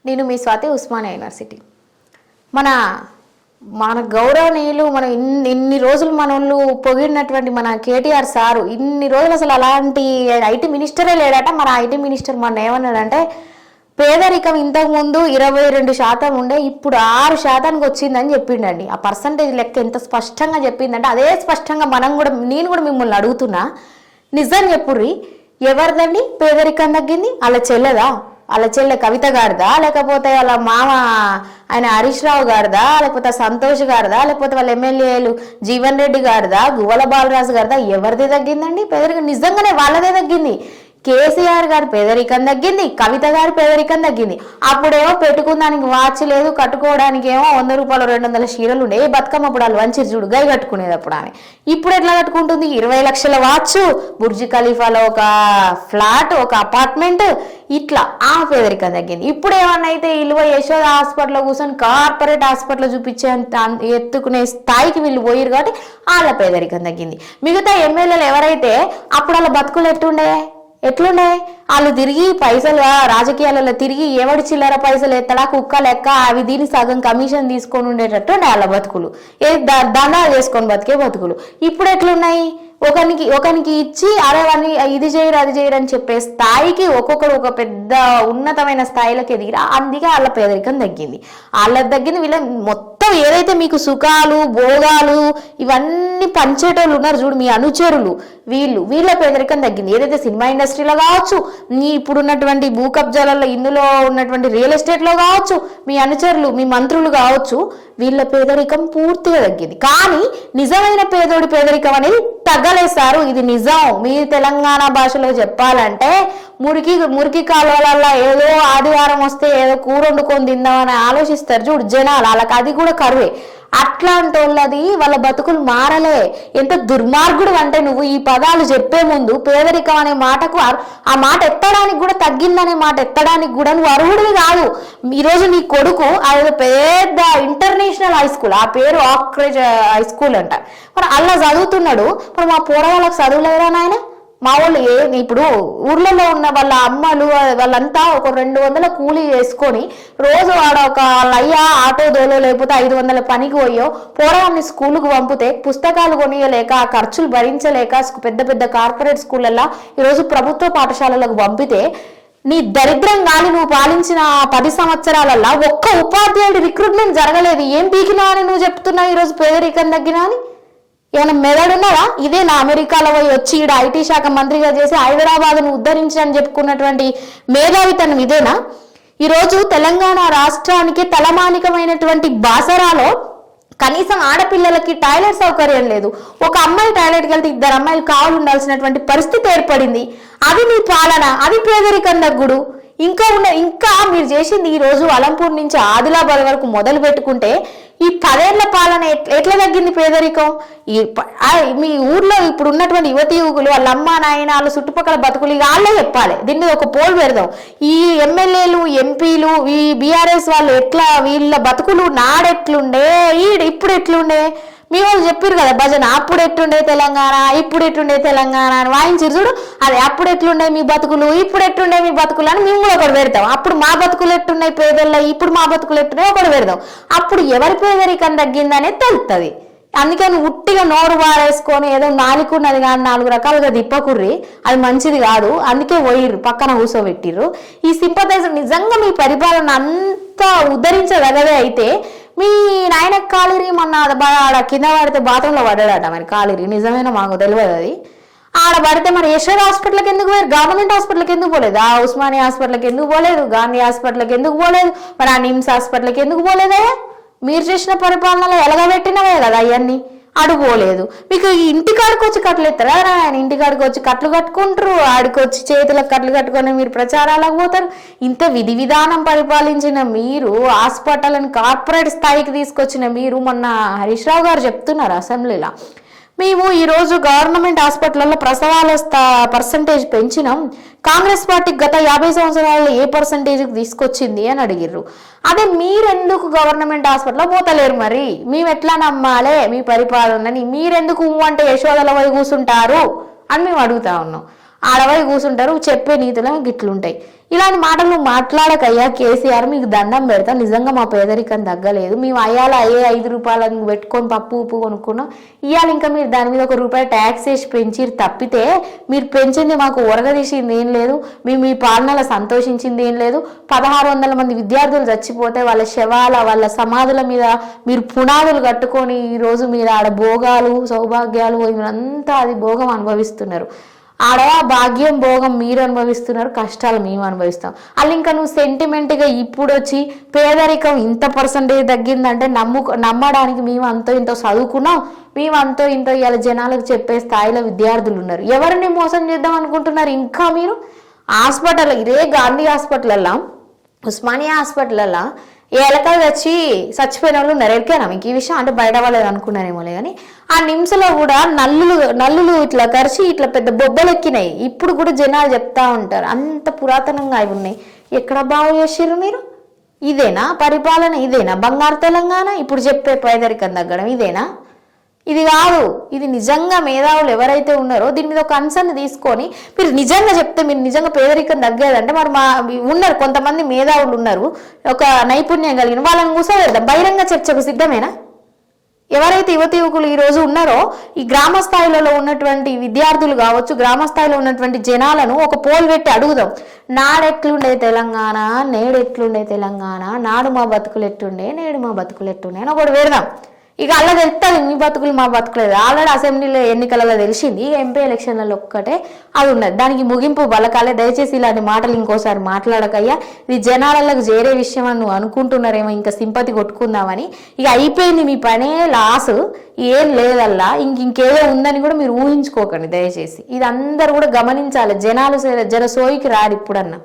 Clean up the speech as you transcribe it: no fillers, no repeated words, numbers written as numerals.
నేను మీ స్వాతి ఉస్మానియా యూనివర్సిటీ. మన మన గౌరవనీయులు మనం ఇన్ని రోజులు మనోళ్ళు పొగిడినటువంటి మన కేటీఆర్ సారు ఇన్ని రోజులు అసలు అలాంటి ఐటీ మినిస్టరే లేడట. మన ఐటీ మినిస్టర్ మన ఏమన్నాడంటే పేదరికం ఇంతకుముందు 22% ఉండే ఇప్పుడు 6% వచ్చిందని చెప్పిండండి. ఆ పర్సంటేజ్ లెక్క ఎంత స్పష్టంగా చెప్పిందంటే అదే స్పష్టంగా నేను కూడా మిమ్మల్ని అడుగుతున్నా, నిజం చెప్పుర్రి, ఎవరిదండి పేదరికం తగ్గింది? వాళ్ళ చెల్లెదా? వాళ్ళ చెల్లె కవిత గారిదా, లేకపోతే వాళ్ళ మామ ఆయన హరీష్ రావు గారిదా, లేకపోతే సంతోష్ గారిదా, లేకపోతే వాళ్ళ ఎమ్మెల్యేలు జీవన్ రెడ్డి గారిదా, గువ్వల బాలరాజు గారిదా? ఎవరిది తగ్గిందండి పేదరికం? నిజంగానే వాళ్ళదే తగ్గింది. కేసీఆర్ గారి పేదరికం తగ్గింది, కవిత గారి పేదరికం తగ్గింది. అప్పుడేమో పెట్టుకుందానికి వాచ్ లేదు, కట్టుకోవడానికి ఏమో 100 రూపాయలు 200 చీరలు ఉండే. ఏ బతుకమ్మ అప్పుడు వాళ్ళు వంచి చూడు గై కట్టుకునేది అప్పుడు ఆమె. ఇప్పుడు ఎట్లా కట్టుకుంటుంది? 20 లక్షల వాచ్, బుర్జ్ ఖలీఫాలో ఒక ఫ్లాట్, ఒక అపార్ట్మెంట్, ఇట్లా ఆ పేదరికం తగ్గింది. ఇప్పుడు ఏమన్నా అయితే ఇల్లు యశోద హాస్పిటల్లో కూర్చొని కార్పొరేట్ హాస్పిటల్లో చూపించే ఎత్తుకునే స్థాయికి వీళ్ళు పోయారు కాబట్టి వాళ్ళ పేదరికం తగ్గింది. మిగతా ఎమ్మెల్యేలు ఎవరైతే అప్పుడు వాళ్ళ బతుకులు ఎట్లుండే వాళ్ళు తిరిగి పైసలు రాజకీయాలలో తిరిగి ఎవడి చిల్లర పైసలు ఎత్తడా కుక్క లెక్క అవి దీని సగం కమిషన్ తీసుకొని ఉండేటట్టు వాళ్ళ బతుకులు దండాలు చేసుకొని బతికే బతుకులు. ఇప్పుడు ఎట్లున్నాయి? ఒకనికి ఇచ్చి అరే వాడిని ఇది చేయరు అది చేయరు అని చెప్పే స్థాయికి ఒక్కొక్కరు ఒక పెద్ద ఉన్నతమైన స్థాయిలోకి ఎదిగిరా. అందుకే వాళ్ళ పేదరికం తగ్గింది. వాళ్ళకి తగ్గింది. వీళ్ళ మొత్తం ఏదైతే మీకు సుఖాలు భోగాలు ఇవన్నీ పంచేటోళ్ళు ఉన్నారు చూడు, మీ అనుచరులు, వీళ్ళ పేదరికం తగ్గింది. ఏదైతే సినిమా ఇండస్ట్రీలో కావచ్చు, మీ ఇప్పుడు ఉన్నటువంటి భూ కబ్జాలలో ఇందులో ఉన్నటువంటి రియల్ ఎస్టేట్లో కావచ్చు, మీ అనుచరులు మీ మంత్రులు కావచ్చు, వీళ్ళ పేదరికం పూర్తిగా తగ్గింది. కానీ నిజమైన పేదోడి పేదరికం అనేది తగ్గలేస్తారు. ఇది నిజం. మీ తెలంగాణ భాషలో చెప్పాలంటే మురికి కాలువలలో ఏదో ఆదివారం వస్తే ఏదో కూర వండుకొని తిందామని ఆలోచిస్తారు చూడు జనాలు, వాళ్ళకి అది కూడా కరువే. అట్లాంటి వాళ్ళది వాళ్ళ బతుకులు మారలే. ఎంత దుర్మార్గుడు అంటే నువ్వు ఈ పదాలు చెప్పే ముందు పేదరికం అనే మాటకు ఆ మాట ఎత్తడానికి కూడా తగ్గిందనే మాట ఎత్తడానికి కూడా నువ్వు అర్హుడివి కాదు. ఈరోజు నీ కొడుకు అది పెద్ద ఇంటర్నేషనల్ హై స్కూల్, ఆ పేరు ఆక్రేజ్ హై స్కూల్ అంట, మరి అలా చదువుతున్నాడు. మరి మా పూర్వాళ్ళకి చదువులేరా నాయన? మా వాళ్ళు ఇప్పుడు ఊర్లలో ఉన్న వాళ్ళ అమ్మలు వాళ్ళంతా ఒక 200 కూలీ చేసుకొని రోజు వాడ ఒక లయ్య ఆటో దోలో లేకపోతే 500 పనికి పోయో పోరాన్ని స్కూలుకు పంపితే పుస్తకాలు కొనియలేక ఆ ఖర్చులు భరించలేక పెద్ద పెద్ద కార్పొరేట్ స్కూళ్ళల్లో ఈరోజు ప్రభుత్వ పాఠశాలలకు పంపితే నీ దరిద్రం కానీ నువ్వు పాలించిన 10 సంవత్సరాలల్లో ఒక్క ఉపాధ్యాయుడి రిక్రూట్మెంట్ జరగలేదు. ఏం పీకినా అని నువ్వు చెప్తున్నావు ఈరోజు పేదరికం తగ్గినా అని? ఏమైనా మెదడున్నారా? ఇదే నా అమెరికాలో పోయి వచ్చి ఈడ ఐటీ శాఖ మంత్రిగా చేసి హైదరాబాద్ను ఉద్ధరించని చెప్పుకున్నటువంటి మేధావితనం ఇదేనా? ఈరోజు తెలంగాణ రాష్ట్రానికి తలమానికమైనటువంటి బాసరాలో కనీసం ఆడపిల్లలకి టాయిలెట్ సౌకర్యం లేదు. ఒక అమ్మాయి టాయిలెట్కి వెళ్తే 2 అమ్మాయిలు కావాలి ఉండాల్సినటువంటి పరిస్థితి ఏర్పడింది. అది మీ పాలన, అది పేదరికం తగ్గుడు. ఇంకా మీరు చేసింది ఈ రోజు అలంపూర్ నుంచి ఆదిలాబాద్ వరకు మొదలు పెట్టుకుంటే ఈ 10 ఏళ్ల పాలన ఎట్లా తగ్గింది పేదరికం? మీ ఊర్లో ఇప్పుడు ఉన్నటువంటి యువతి యువకులు వాళ్ళ అమ్మ నాయన వాళ్ళ చుట్టుపక్కల బతుకులు వాళ్ళే చెప్పాలి. దీన్ని ఒక పోల్ పెడదాం. ఈ ఎమ్మెల్యేలు ఎంపీలు ఈ బీఆర్ఎస్ వాళ్ళు ఎట్లా వీళ్ళ బతుకులు నాడెట్లుండే ఇప్పుడు ఎట్లుండే? మీ వాళ్ళు చెప్పారు కదా భజన, అప్పుడు ఎట్లుండే తెలంగాణ ఇప్పుడు ఎట్లుండే తెలంగాణ అని వాయించారు చూడు. అదే అప్పుడు ఎట్లుండే మీ బతుకులు ఇప్పుడు ఎట్లుండే మీ బతుకులు అని మేము కూడా ఒకటి పెడతాం. అప్పుడు మా బతుకులు ఎట్లున్నాయి పేదల్లో, ఇప్పుడు మా బతుకులు ఎట్లున్నాయి ఒకటి పెడదాం. అప్పుడు ఎవరి పేదరికం తగ్గిందనేది తెలుస్తుంది. అందుకని ఉట్టిగా నోరు వారేసుకొని ఏదో నాలుగున్నది కానీ 4 రకాలుగా దిప్పకుర్రి, అది మంచిది కాదు. అందుకే పోయిర్రు పక్కన కూర్చోబెట్టిర్రు. ఈ సింపథైజర్ నిజంగా మీ పరిపాలన అంతా ఉద్ధరించదగదే అయితే మీ నాయన కాలిరి మొన్న ఆడ కింద పడితే బాత్రూంలో పడ్డాడట. మరి కాలిరి నిజమేనా మాకు తెలియదు. అది ఆడ పడితే మరి యశోద హాస్పిటల్కి ఎందుకు పోయారు? గవర్నమెంట్ హాస్పిటల్కి ఎందుకు పోలేదు? ఆ ఉస్మానియా హాస్పిటల్కి ఎందుకు పోలేదు? గాంధీ హాస్పిటల్కి ఎందుకు పోలేదు? మరి ఆ నిమ్స్ హాస్పిటల్కి ఎందుకు పోలేదా? మీరు చేసిన పరిపాలనలో ఎలగబెట్టినవే కదా అవన్నీ. అడుపోలేదు. మీకు ఇంటికాడికి వచ్చి కట్లు ఎత్తారా? ఆయన ఇంటికాడికి వచ్చి కట్లు కట్టుకుంటారు, ఆడికి వచ్చి చేతులకు కట్లు కట్టుకొని మీరు ప్రచారాలకు పోతారు. ఇంత విధి విధానం పరిపాలించిన మీరు, హాస్పిటల్ని కార్పొరేట్ స్థాయికి తీసుకొచ్చిన మీరు, మొన్న హరీష్ రావు గారు చెప్తున్నారు అసెంబ్లీలో, మేము ఈరోజు గవర్నమెంట్ హాస్పిటల్లో ప్రసవాల పర్సంటేజ్ పెంచినాం, కాంగ్రెస్ పార్టీ గత 50 సంవత్సరాల్లో ఏ పర్సంటేజ్కి తీసుకొచ్చింది అని అడిగిర్రు. అదే మీరెందుకు గవర్నమెంట్ హాస్పిటల్లో పోతలేరు? మరి మేము ఎట్లా నమ్మాలి మీ పరిపాలనని? మీరెందుకు అంటే యశోదల పోయి కూర్చుంటారు అని మేము అడుగుతా ఉన్నాం. ఆడవై కూర్చుంటారు, చెప్పే నీతులు గిట్లుంటాయి. ఇలాంటి మాటలు నువ్వు మాట్లాడకయ్యా కేసీఆర్, మీకు దండం పెడతా, నిజంగా మా పేదరికం తగ్గలేదు. మేము అయ్యాల అయ్యే 5 రూపాయలు పెట్టుకొని పప్పు ఉప్పు కొనుక్కున్నాం, ఇవాళ ఇంకా మీరు దాని మీద ₹1 ట్యాక్స్ వేసి పెంచిరు తప్పితే మీరు పెంచింది మాకు ఒరగదీసింది ఏం లేదు, మేము మీ పాలనలో సంతోషించింది ఏం లేదు. 1600 మంది విద్యార్థులు చచ్చిపోతే వాళ్ళ శవాల వాళ్ళ సమాధుల మీద మీరు పునాదులు కట్టుకొని ఈరోజు మీరు ఆడ భోగాలు సౌభాగ్యాలు మీరంతా అది భోగం అనుభవిస్తున్నారు. ఆడ భాగ్యం భోగం మీరు అనుభవిస్తున్నారు, కష్టాలు మేము అనుభవిస్తాం. అలా ఇంకా నువ్వు సెంటిమెంట్గా ఇప్పుడు వచ్చి పేదరికం ఇంత పర్సంటేజ్ తగ్గిందంటే నమ్మడానికి మేము అంతో ఇంతో చదువుకున్నాం, మేము అంతో ఇంతో ఇవాళ జనాలకు చెప్పే స్థాయిలో విద్యార్థులు ఉన్నారు. ఎవరిని మోసం చేద్దాం అనుకుంటున్నారు? ఇంకా మీరు హాస్పిటల్ ఇదే గాంధీ హాస్పిటల్లో ఉస్మానియా హాస్పిటల్లో ఎలకలు తెచ్చి చచ్చిపోయిన వాళ్ళు ఉన్నారు. ఎరికేనా మీకు ఈ విషయం? అంటే బయట వాళ్ళది అనుకున్నారేమోలే కానీ ఆ నిమ్స్లో కూడా నల్లులు ఇట్లా కరిచి ఇట్లా పెద్ద బొబ్బలు ఎక్కినాయి. ఇప్పుడు కూడా జనాలు చెప్తా ఉంటారు అంత పురాతనంగా అవి ఉన్నాయి. ఎక్కడ బాగు చేసిర్రు మీరు? ఇదేనా పరిపాలన? ఇదేనా బంగారు తెలంగాణ? ఇప్పుడు చెప్పే పేదరికం తగ్గడం ఇదేనా? ఇది కాదు. ఇది నిజంగా మేధావులు ఎవరైతే ఉన్నారో దీని మీద ఒక కన్సర్న్ తీసుకొని మీరు నిజంగా చెప్తే మీరు నిజంగా పేదరికం తగ్గేదంటే మరి ఉన్నారు కొంతమంది మేధావులు ఉన్నారు, ఒక నైపుణ్యం కలిగిన వాళ్ళని కూర్చోబెడదాం, బహిరంగ చర్చకు సిద్ధమేనా? ఎవరైతే యువతి యువకులు ఈరోజు ఉన్నారో ఈ గ్రామ స్థాయిలలో ఉన్నటువంటి విద్యార్థులు కావచ్చు, గ్రామ స్థాయిలో ఉన్నటువంటి జనాలను ఒక పోల్ పెట్టి అడుగుదాం, నాడెట్లుండే తెలంగాణ, నేడెట్లుండే తెలంగాణ, నాడు మా బతుకులు ఎట్టుండే, నేడు మా బతుకులు ఎట్టుండే అని ఒకటి పెడదాం. ఇక అలా తెలుస్తుంది మీ బతుకులు మా బతుకులేదు. ఆల్రెడీ అసెంబ్లీలో ఎన్నికలలో తెలిసింది, ఎంపీ ఎలక్షన్లలో ఒక్కటే అది ఉన్నది. దానికి ముగింపు బలకాలే. దయచేసి ఇలాంటి మాటలు ఇంకోసారి మాట్లాడకయ్యా. ఇది జనాలకు చేరే విషయం అని నువ్వు అనుకుంటున్నారేమో, ఇంకా సింపతి కొట్టుకుందామని. ఇక అయిపోయింది మీ పనే, లాస్ ఏం లేదల్లా, ఇంకేదో ఉందని కూడా మీరు ఊహించుకోకండి దయచేసి. ఇది అందరూ కూడా గమనించాలి. జనాలు జర సోయికి రారు ఇప్పుడన్నా.